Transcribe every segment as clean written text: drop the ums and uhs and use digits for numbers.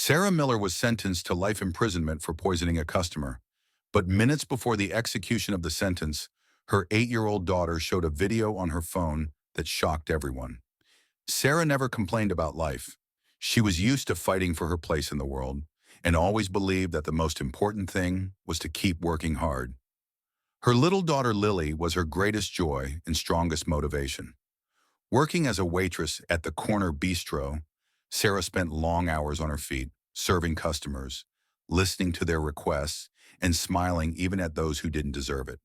Sarah Miller was sentenced to life imprisonment for poisoning a customer, but minutes before the execution of the sentence, her 8-year-old daughter showed a video on her phone that shocked everyone. Sarah never complained about life. She was used to fighting for her place in the world and always believed that the most important thing was to keep working hard. Her little daughter Lily was her greatest joy and strongest motivation. Working as a waitress at the corner bistro, Sarah spent long hours on her feet, serving customers, listening to their requests, and smiling even at those who didn't deserve it.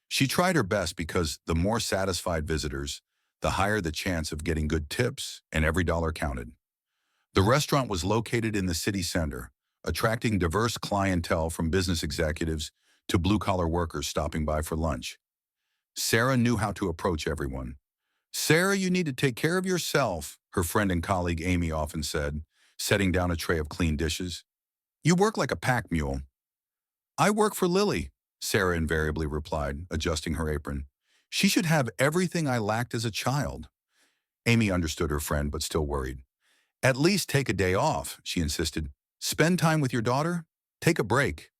She tried her best because the more satisfied visitors, the higher the chance of getting good tips, and every dollar counted. The restaurant was located in the city center, attracting diverse clientele from business executives to blue-collar workers stopping by for lunch. Sarah knew how to approach everyone. "Sarah, you need to take care of yourself," her friend and colleague Amy often said, setting down a tray of clean dishes. "You work like a pack mule." "I work for Lily," Sarah invariably replied, adjusting her apron. "She should have everything I lacked as a child." Amy understood her friend, but still worried. "At least take a day off," she insisted. "Spend time with your daughter. Take a break."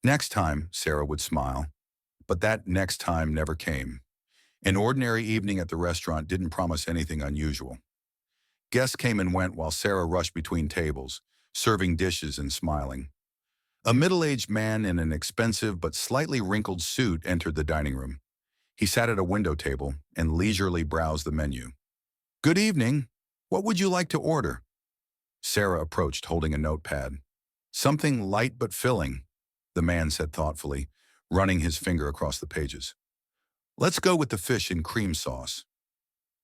"Next time," Sarah would smile. But that next time never came. An ordinary evening at the restaurant didn't promise anything unusual. Guests came and went while Sarah rushed between tables, serving dishes and smiling. A middle-aged man in an expensive but slightly wrinkled suit entered the dining room. He sat at a window table and leisurely browsed the menu. "Good evening. What would you like to order?" Sarah approached, holding a notepad. "Something light but filling," the man said thoughtfully, running his finger across the pages. "Let's go with the fish and cream sauce."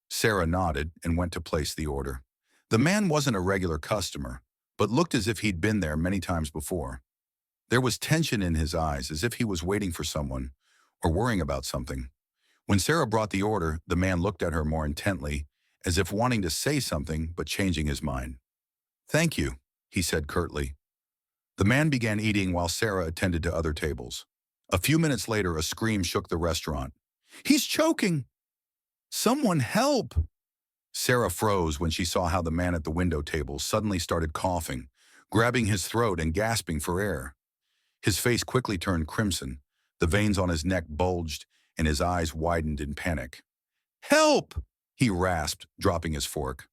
Sarah nodded and went to place the order. The man wasn't a regular customer, but looked as if he'd been there many times before. There was tension in his eyes, as if he was waiting for someone or worrying about something. When Sarah brought the order, the man looked at her more intently, as if wanting to say something but changing his mind. "Thank you," he said curtly. The man began eating while Sarah attended to other tables. A few minutes later, a scream shook the restaurant. "He's choking! Someone help!" Sarah froze when she saw how the man at the window table suddenly started coughing, grabbing his throat and gasping for air. His face quickly turned crimson, the veins on his neck bulged, and his eyes widened in panic. "Help!" he rasped, dropping his fork.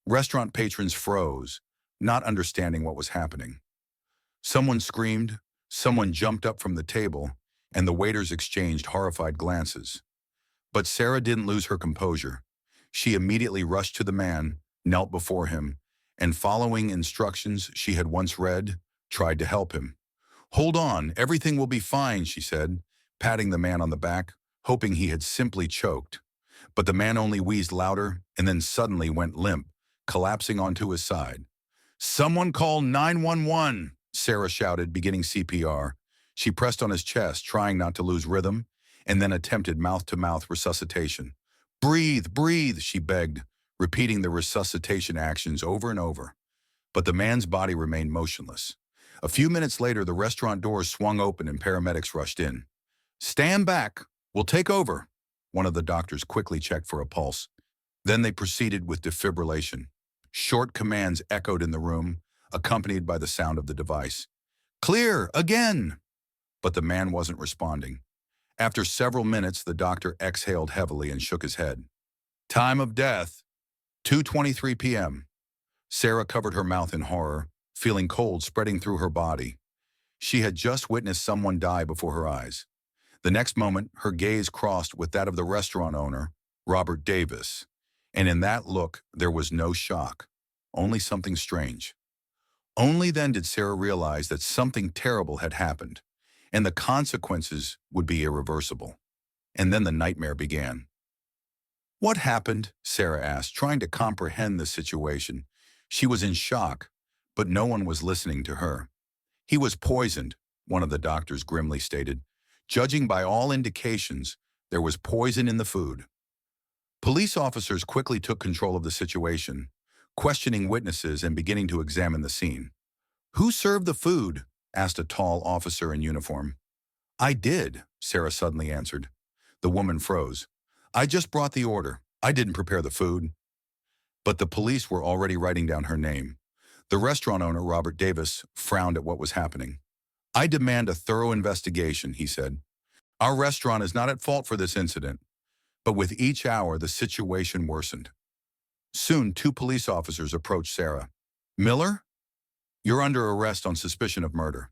Restaurant patrons froze, not understanding what was happening. Someone screamed, someone jumped up from the table, and the waiters exchanged horrified glances. But Sarah didn't lose her composure. She immediately rushed to the man, knelt before him, and following instructions she had once read, tried to help him. "Hold on, everything will be fine," she said, patting the man on the back, hoping he had simply choked. But the man only wheezed louder and then suddenly went limp, collapsing onto his side. "Someone call 911, Sarah shouted, beginning CPR. She pressed on his chest, trying not to lose rhythm, and then attempted mouth-to-mouth resuscitation. "Breathe, breathe," she begged, repeating the resuscitation actions over and over. But the man's body remained motionless. A few minutes later, the restaurant doors swung open and paramedics rushed in. "Stand back. We'll take over." One of the doctors quickly checked for a pulse. Then they proceeded with defibrillation. Short commands echoed in the room, accompanied by the sound of the device. "Clear, again!" But the man wasn't responding. After several minutes, the doctor exhaled heavily and shook his head. "Time of death, 2:23 p.m. Sarah covered her mouth in horror, feeling cold spreading through her body. She had just witnessed someone die before her eyes. The next moment, her gaze crossed with that of the restaurant owner, Robert Davis. And in that look, there was no shock, only something strange. Only then did Sarah realize that something terrible had happened, and the consequences would be irreversible. And then the nightmare began. "What happened?" Sarah asked, trying to comprehend the situation. She was in shock, but no one was listening to her. "He was poisoned," one of the doctors grimly stated. "Judging by all indications, there was poison in the food." Police officers quickly took control of the situation, questioning witnesses and beginning to examine the scene. "Who served the food?" asked a tall officer in uniform. "I did," Sarah suddenly answered. The woman froze. "I just brought the order. I didn't prepare the food." But the police were already writing down her name. The restaurant owner, Robert Davis, frowned at what was happening. "I demand a thorough investigation," he said. "Our restaurant is not at fault for this incident." But with each hour, the situation worsened. Soon, two police officers approached Sarah. "Miller, you're under arrest on suspicion of murder."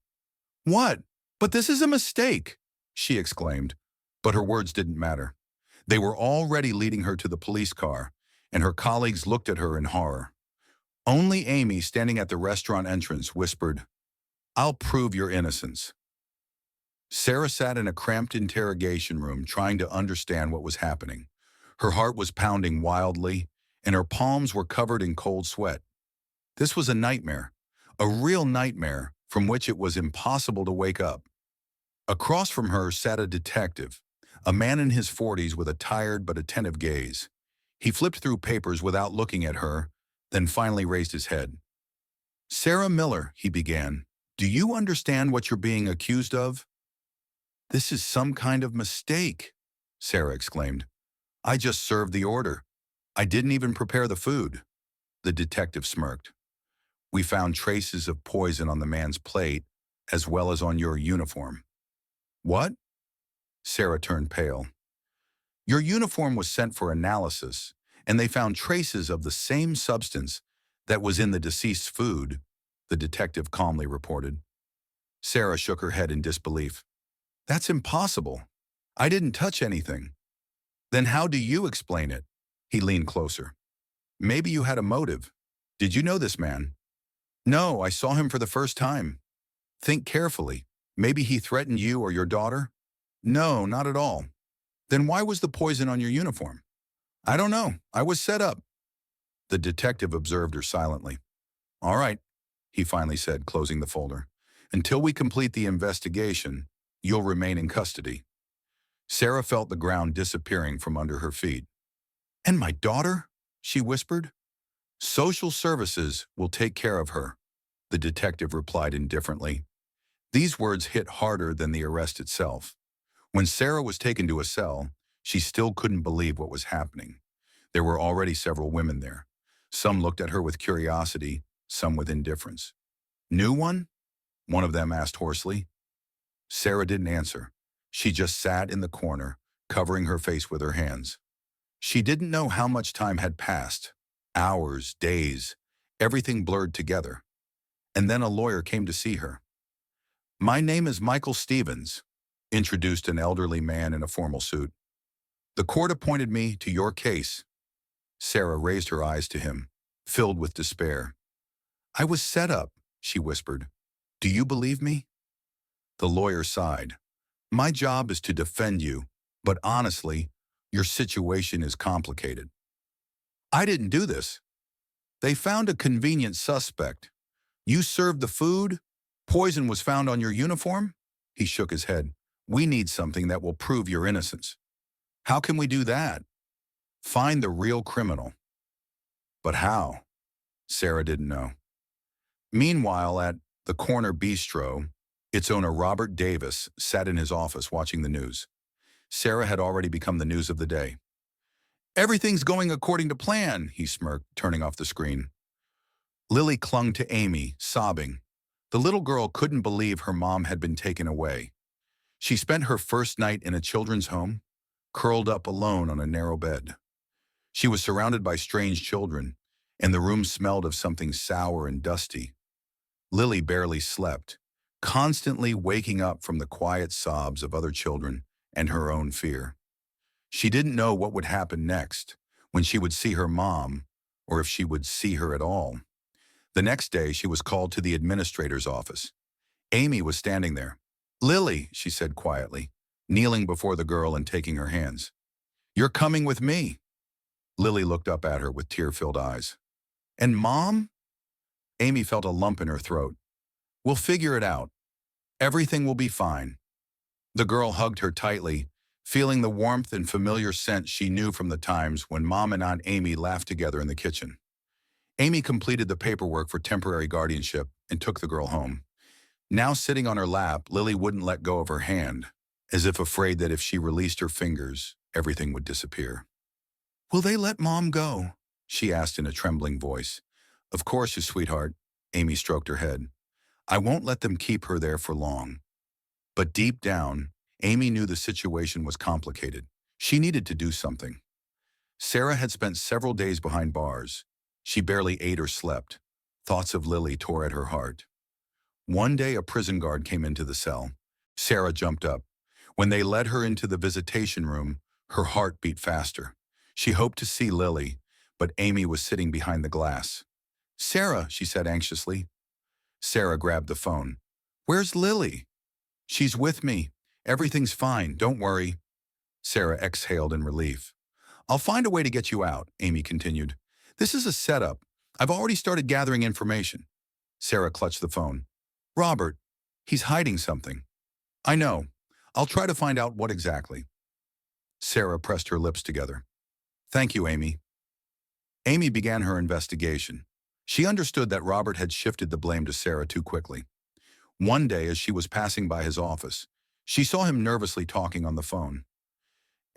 "What? But this is a mistake," she exclaimed. But her words didn't matter. They were already leading her to the police car, and her colleagues looked at her in horror. Only Amy, standing at the restaurant entrance, whispered, "I'll prove your innocence." Sarah sat in a cramped interrogation room trying to understand what was happening. Her heart was pounding wildly, and her palms were covered in cold sweat. This was a nightmare, a real nightmare from which it was impossible to wake up. Across from her sat a detective, a man in his 40s with a tired but attentive gaze. He flipped through papers without looking at her, then finally raised his head. "Sarah Miller," he began, "do you understand what you're being accused of?" "This is some kind of mistake," Sarah exclaimed. "I just served the order. I didn't even prepare the food." The detective smirked. "We found traces of poison on the man's plate, as well as on your uniform." "What?" Sarah turned pale. "Your uniform was sent for analysis, and they found traces of the same substance that was in the deceased's food," the detective calmly reported. Sarah shook her head in disbelief. "That's impossible. I didn't touch anything." "Then how do you explain it?" He leaned closer. "Maybe you had a motive. Did you know this man?" "No, I saw him for the first time." "Think carefully. Maybe he threatened you or your daughter?" "No, not at all." "Then why was the poison on your uniform?" "I don't know. I was set up." The detective observed her silently. "All right," he finally said, closing the folder. "Until we complete the investigation, you'll remain in custody." Sarah felt the ground disappearing from under her feet. "And my daughter?" she whispered. "Social services will take care of her," the detective replied indifferently. These words hit harder than the arrest itself. When Sarah was taken to a cell, she still couldn't believe what was happening. There were already several women there. Some looked at her with curiosity, some with indifference. "New one?" one of them asked hoarsely. Sarah didn't answer. She just sat in the corner, covering her face with her hands. She didn't know how much time had passed. Hours, days, everything blurred together. And then a lawyer came to see her. "My name is Michael Stevens," introduced an elderly man in a formal suit. "The court appointed me to your case." Sarah raised her eyes to him, filled with despair. "I was set up," she whispered. "Do you believe me?" The lawyer sighed. "My job is to defend you, but honestly, your situation is complicated." "I didn't do this." "They found a convenient suspect. You served the food? Poison was found on your uniform?" He shook his head. "We need something that will prove your innocence." "How can we do that?" "Find the real criminal." But how? Sarah didn't know. Meanwhile, at the Corner Bistro, its owner Robert Davis sat in his office watching the news. Sarah had already become the news of the day. "Everything's going according to plan," he smirked, turning off the screen. Lily clung to Amy, sobbing. The little girl couldn't believe her mom had been taken away. She spent her first night in a children's home, curled up alone on a narrow bed. She was surrounded by strange children, and the room smelled of something sour and dusty. Lily barely slept, constantly waking up from the quiet sobs of other children and her own fear. She didn't know what would happen next, when she would see her mom, or if she would see her at all. The next day, she was called to the administrator's office. Amy was standing there. "Lily," she said quietly, kneeling before the girl and taking her hands. "You're coming with me." Lily looked up at her with tear-filled eyes. "And Mom?" Amy felt a lump in her throat. "We'll figure it out. Everything will be fine." The girl hugged her tightly, feeling the warmth and familiar scent she knew from the times when Mom and Aunt Amy laughed together in the kitchen. Amy completed the paperwork for temporary guardianship and took the girl home. Now sitting on her lap, Lily wouldn't let go of her hand, as if afraid that if she released her fingers, everything would disappear. "Will they let Mom go?" she asked in a trembling voice. "Of course, you sweetheart," Amy stroked her head. I won't let them keep her there for long. But deep down, Amy knew the situation was complicated. She needed to do something. Sarah had spent several days behind bars. She barely ate or slept. Thoughts of Lily tore at her heart. One day a prison guard came into the cell. Sarah jumped up. When they led her into the visitation room, her heart beat faster. She hoped to see Lily, but Amy was sitting behind the glass. Sarah, she said anxiously. Sarah grabbed the phone. Where's Lily? She's with me. Everything's fine, don't worry. Sarah exhaled in relief. I'll find a way to get you out, Amy continued. This is a setup. I've already started gathering information. Sarah clutched the phone. Robert, he's hiding something. I know. I'll try to find out what exactly. Sarah pressed her lips together. Thank you, Amy. Amy began her investigation. She understood that Robert had shifted the blame to Sarah too quickly. One day, as she was passing by his office, she saw him nervously talking on the phone.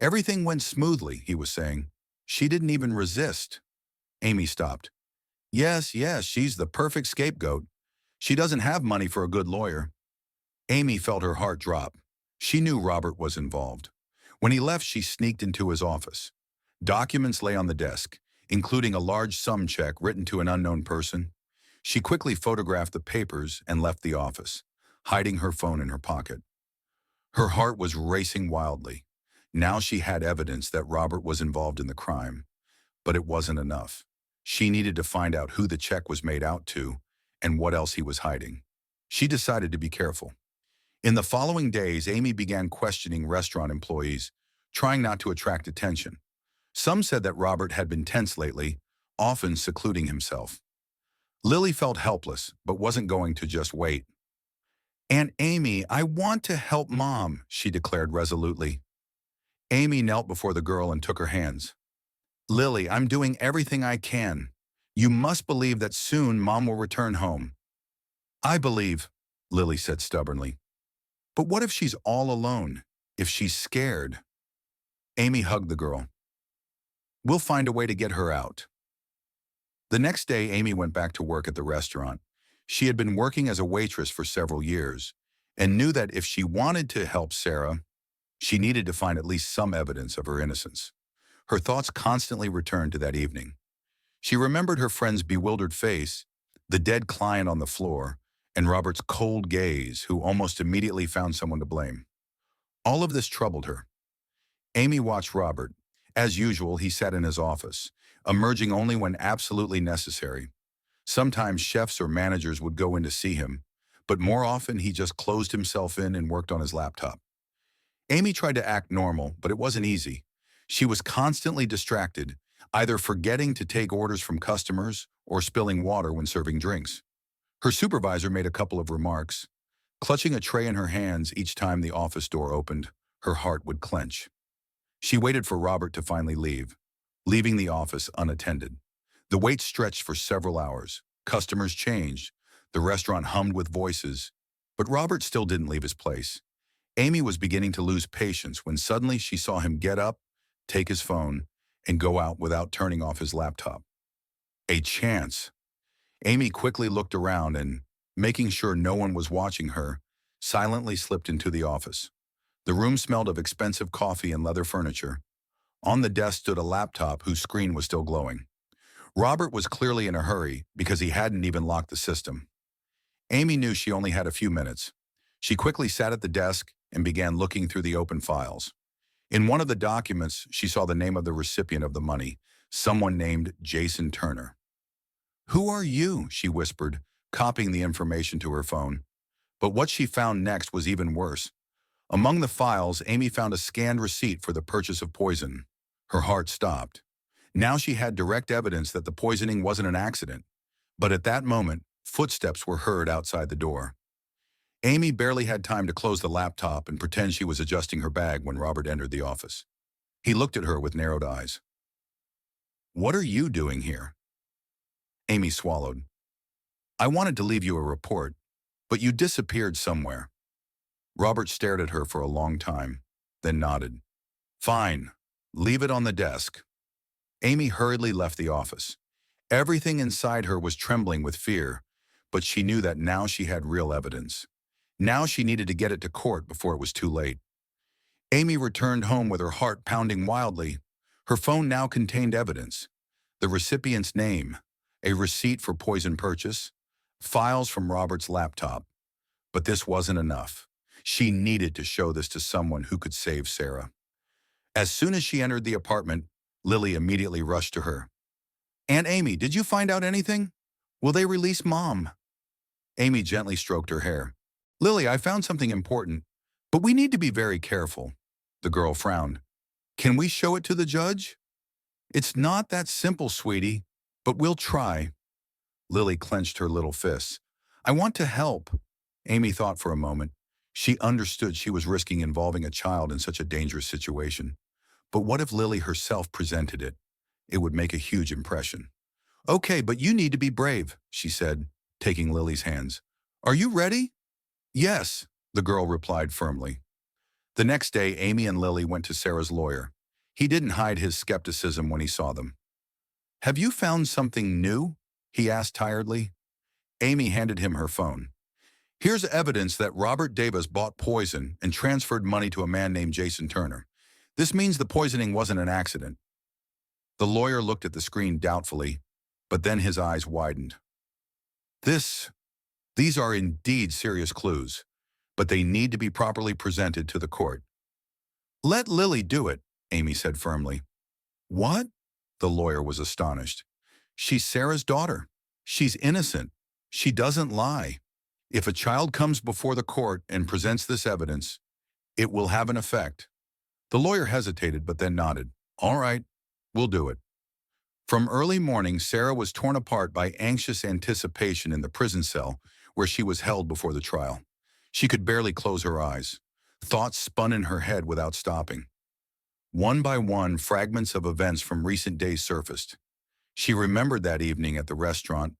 Everything went smoothly, he was saying. She didn't even resist. Amy stopped. Yes, she's the perfect scapegoat. She doesn't have money for a good lawyer. Amy felt her heart drop. She knew Robert was involved. When he left, she sneaked into his office. Documents lay on the desk, including a large sum check written to an unknown person. She quickly photographed the papers and left the office, hiding her phone in her pocket. Her heart was racing wildly. Now she had evidence that Robert was involved in the crime, but it wasn't enough. She needed to find out who the check was made out to and what else he was hiding. She decided to be careful. In the following days, Amy began questioning restaurant employees, trying not to attract attention. Some said that Robert had been tense lately, often secluding himself. Lily felt helpless, but wasn't going to just wait. Aunt Amy, I want to help Mom, she declared resolutely. Amy knelt before the girl and took her hands. Lily, I'm doing everything I can. You must believe that soon Mom will return home. I believe, Lily said stubbornly. But what if she's all alone? If she's scared? Amy hugged the girl. We'll find a way to get her out. The next day, Amy went back to work at the restaurant. She had been working as a waitress for several years and knew that if she wanted to help Sarah, she needed to find at least some evidence of her innocence. Her thoughts constantly returned to that evening. She remembered her friend's bewildered face, the dead client on the floor, and Robert's cold gaze, who almost immediately found someone to blame. All of this troubled her. Amy watched Robert. As usual, he sat in his office, emerging only when absolutely necessary. Sometimes chefs or managers would go in to see him, but more often he just closed himself in and worked on his laptop. Amy tried to act normal, but it wasn't easy. She was constantly distracted, either forgetting to take orders from customers or spilling water when serving drinks. Her supervisor made a couple of remarks. Clutching a tray in her hands each time the office door opened, her heart would clench. She waited for Robert to finally leave, leaving the office unattended. The wait stretched for several hours. Customers changed. The restaurant hummed with voices, but Robert still didn't leave his place. Amy was beginning to lose patience when suddenly she saw him get up, take his phone, and go out without turning off his laptop. A chance. Amy quickly looked around and, making sure no one was watching her, silently slipped into the office. The room smelled of expensive coffee and leather furniture. On the desk stood a laptop whose screen was still glowing. Robert was clearly in a hurry because he hadn't even locked the system. Amy knew she only had a few minutes. She quickly sat at the desk and began looking through the open files. In one of the documents, she saw the name of the recipient of the money, someone named Jason Turner. "Who are you?" she whispered, copying the information to her phone. But what she found next was even worse. Among the files, Amy found a scanned receipt for the purchase of poison. Her heart stopped. Now she had direct evidence that the poisoning wasn't an accident. But at that moment, footsteps were heard outside the door. Amy barely had time to close the laptop and pretend she was adjusting her bag when Robert entered the office. He looked at her with narrowed eyes. "What are you doing here?" Amy swallowed. "I wanted to leave you a report, but you disappeared somewhere." Robert stared at her for a long time, then nodded. "Fine, leave it on the desk." Amy hurriedly left the office. Everything inside her was trembling with fear, but she knew that now she had real evidence. Now she needed to get it to court before it was too late. Amy returned home with her heart pounding wildly. Her phone now contained evidence: the recipient's name, a receipt for poison purchase, files from Robert's laptop. But this wasn't enough. She needed to show this to someone who could save Sarah. As soon as she entered the apartment, Lily immediately rushed to her. "Aunt Amy, did you find out anything? Will they release Mom?" Amy gently stroked her hair. "Lily, I found something important, but we need to be very careful." The girl frowned. "Can we show it to the judge?" "It's not that simple, sweetie, but we'll try." Lily clenched her little fists. "I want to help." Amy thought for a moment. She understood she was risking involving a child in such a dangerous situation. But what if Lily herself presented it? It would make a huge impression. "Okay, but you need to be brave," she said, taking Lily's hands. "Are you ready?" "Yes," the girl replied firmly. The next day, Amy and Lily went to Sarah's lawyer. He didn't hide his skepticism when he saw them. "Have you found something new?" he asked tiredly. Amy handed him her phone. "Here's evidence that Robert Davis bought poison and transferred money to a man named Jason Turner. This means the poisoning wasn't an accident." The lawyer looked at the screen doubtfully, but then his eyes widened. These are indeed serious clues, but they need to be properly presented to the court. "Let Lily do it," Amy said firmly. "What?" The lawyer was astonished. "She's Sarah's daughter. She's innocent. She doesn't lie. If a child comes before the court and presents this evidence, it will have an effect." The lawyer hesitated but then nodded. "All right, we'll do it." From early morning, Sarah was torn apart by anxious anticipation in the prison cell where she was held before the trial. She could barely close her eyes. Thoughts spun in her head without stopping. One by one, fragments of events from recent days surfaced. She remembered that evening at the restaurant,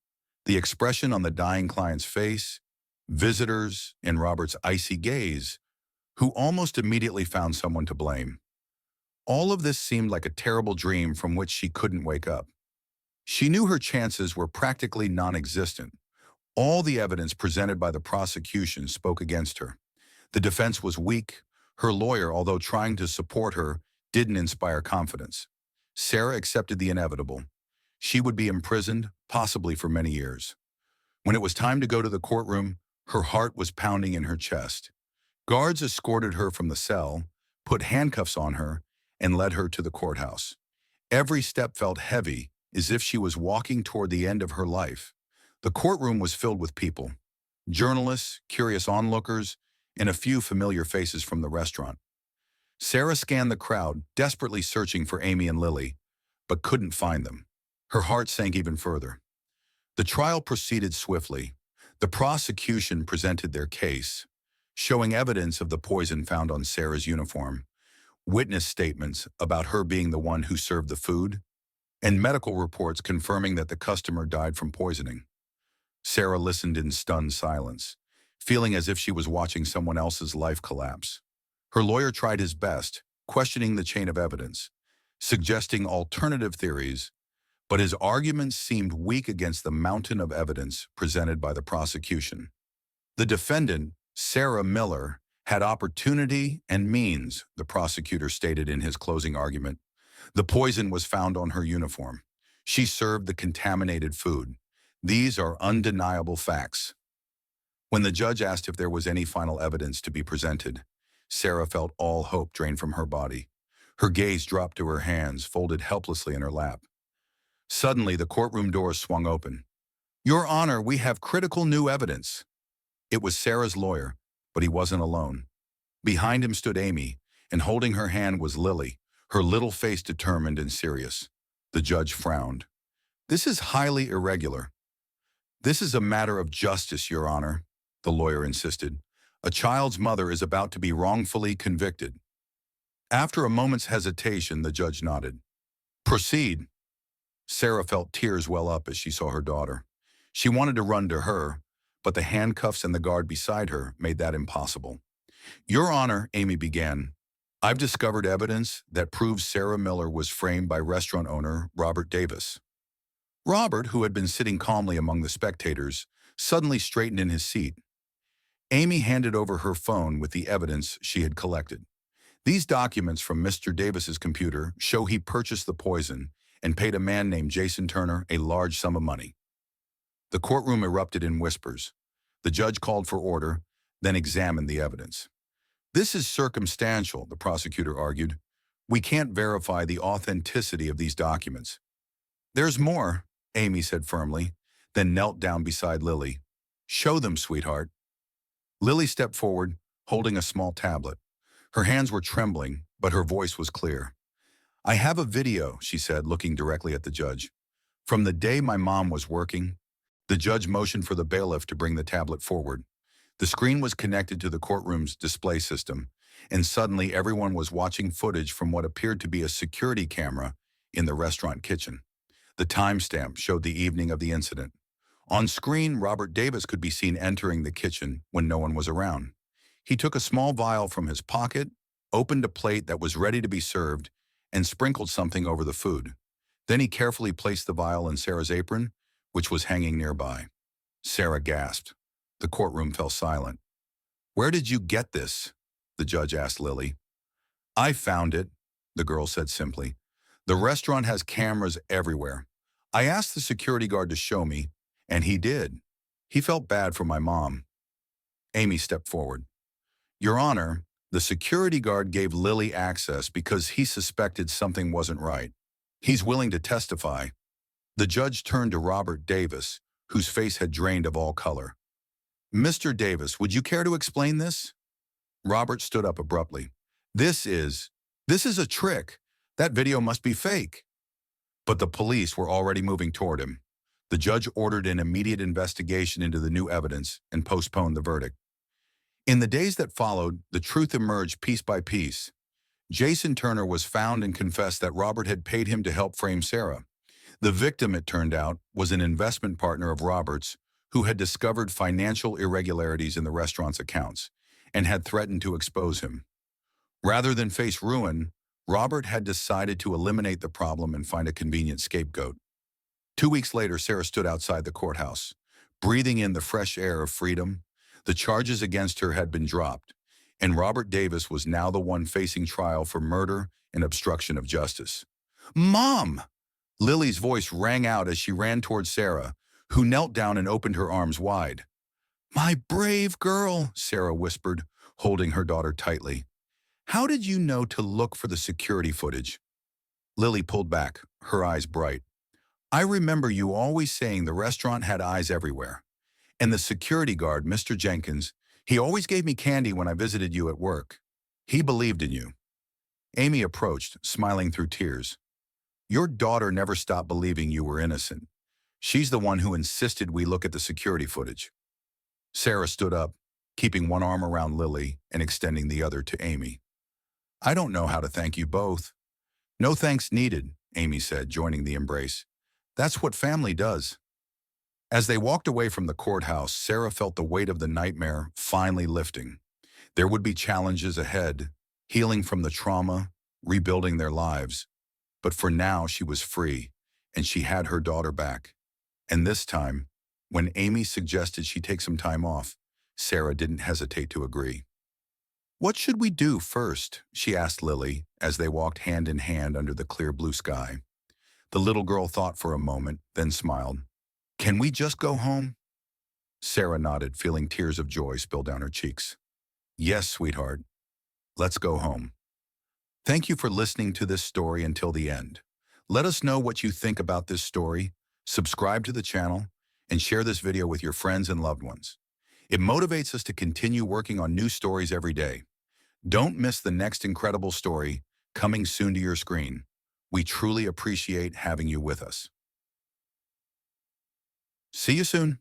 the expression on the dying client's face, visitors, and Robert's icy gaze, who almost immediately found someone to blame. All of this seemed like a terrible dream from which she couldn't wake up. She knew her chances were practically non-existent. All the evidence presented by the prosecution spoke against her. The defense was weak. Her lawyer, although trying to support her, didn't inspire confidence. Sarah accepted the inevitable. She would be imprisoned, possibly for many years. When it was time to go to the courtroom, her heart was pounding in her chest. Guards escorted her from the cell, put handcuffs on her, and led her to the courthouse. Every step felt heavy, as if she was walking toward the end of her life. The courtroom was filled with people: journalists, curious onlookers, and a few familiar faces from the restaurant. Sarah scanned the crowd, desperately searching for Amy and Lily, but couldn't find them. Her heart sank even further. The trial proceeded swiftly. The prosecution presented their case, showing evidence of the poison found on Sarah's uniform, witness statements about her being the one who served the food, and medical reports confirming that the customer died from poisoning. Sarah listened in stunned silence, feeling as if she was watching someone else's life collapse. Her lawyer tried his best, questioning the chain of evidence, suggesting alternative theories, but his arguments seemed weak against the mountain of evidence presented by the prosecution. The defendant, Sarah Miller, had opportunity and means, the prosecutor stated in his closing argument. The poison was found on her uniform. She served the contaminated food. These are undeniable facts. When the judge asked if there was any final evidence to be presented, Sarah felt all hope drain from her body. Her gaze dropped to her hands, folded helplessly in her lap. Suddenly, the courtroom doors swung open. "Your Honor, we have critical new evidence." It was Sarah's lawyer, but he wasn't alone. Behind him stood Amy, and holding her hand was Lily, her little face determined and serious. The judge frowned. "This is highly irregular." "This is a matter of justice, Your Honor," the lawyer insisted. "A child's mother is about to be wrongfully convicted." After a moment's hesitation, the judge nodded. "Proceed." Sarah felt tears well up as she saw her daughter. She wanted to run to her, but the handcuffs and the guard beside her made that impossible. "Your Honor," Amy began, "I've discovered evidence that proves Sarah Miller was framed by restaurant owner Robert Davis." Robert, who had been sitting calmly among the spectators, suddenly straightened in his seat. Amy handed over her phone with the evidence she had collected. These documents from Mr. Davis's computer show he purchased the poison and paid a man named Jason Turner a large sum of money. The courtroom erupted in whispers. The judge called for order, then examined the evidence. This is circumstantial, the prosecutor argued. We can't verify the authenticity of these documents. There's more, Amy said firmly, then knelt down beside Lily. Show them, sweetheart. Lily stepped forward, holding a small tablet. Her hands were trembling, but her voice was clear. I have a video, she said, looking directly at the judge. From the day my mom was working, the judge motioned for the bailiff to bring the tablet forward. The screen was connected to the courtroom's display system, and suddenly everyone was watching footage from what appeared to be a security camera in the restaurant kitchen. The timestamp showed the evening of the incident. On screen, Robert Davis could be seen entering the kitchen when no one was around. He took a small vial from his pocket, opened a plate that was ready to be served, and sprinkled something over the food. Then he carefully placed the vial in Sarah's apron, which was hanging nearby. Sarah gasped. The courtroom fell silent. Where did you get this? The judge asked Lily. I found it, the girl said simply. The restaurant has cameras everywhere. I asked the security guard to show me, and he did. He felt bad for my mom. Amy stepped forward. Your Honor, the security guard gave Lily access because he suspected something wasn't right. He's willing to testify. The judge turned to Robert Davis, whose face had drained of all color. Mr. Davis, would you care to explain this? Robert stood up abruptly. This is a trick. That video must be fake. But the police were already moving toward him. The judge ordered an immediate investigation into the new evidence and postponed the verdict. In the days that followed, the truth emerged piece by piece. Jason Turner was found and confessed that Robert had paid him to help frame Sarah. The victim, it turned out, was an investment partner of Robert's who had discovered financial irregularities in the restaurant's accounts and had threatened to expose him. Rather than face ruin, Robert had decided to eliminate the problem and find a convenient scapegoat. 2 weeks later, Sarah stood outside the courthouse, breathing in the fresh air of freedom. The charges against her had been dropped, and Robert Davis was now the one facing trial for murder and obstruction of justice. Mom! Lily's voice rang out as she ran towards Sarah, who knelt down and opened her arms wide. My brave girl, Sarah whispered, holding her daughter tightly. How did you know to look for the security footage? Lily pulled back, her eyes bright. I remember you always saying the restaurant had eyes everywhere. And the security guard, Mr. Jenkins, he always gave me candy when I visited you at work. He believed in you. Amy approached, smiling through tears. Your daughter never stopped believing you were innocent. She's the one who insisted we look at the security footage. Sarah stood up, keeping one arm around Lily and extending the other to Amy. I don't know how to thank you both. No thanks needed, Amy said, joining the embrace. That's what family does. As they walked away from the courthouse, Sarah felt the weight of the nightmare finally lifting. There would be challenges ahead, healing from the trauma, rebuilding their lives. But for now, she was free, and she had her daughter back. And this time, when Amy suggested she take some time off, Sarah didn't hesitate to agree. What should we do first? She asked Lily as they walked hand in hand under the clear blue sky. The little girl thought for a moment, then smiled. Can we just go home? Sarah nodded, feeling tears of joy spill down her cheeks. Yes, sweetheart. Let's go home. Thank you for listening to this story until the end. Let us know what you think about this story, subscribe to the channel, and share this video with your friends and loved ones. It motivates us to continue working on new stories every day. Don't miss the next incredible story coming soon to your screen. We truly appreciate having you with us. See you soon.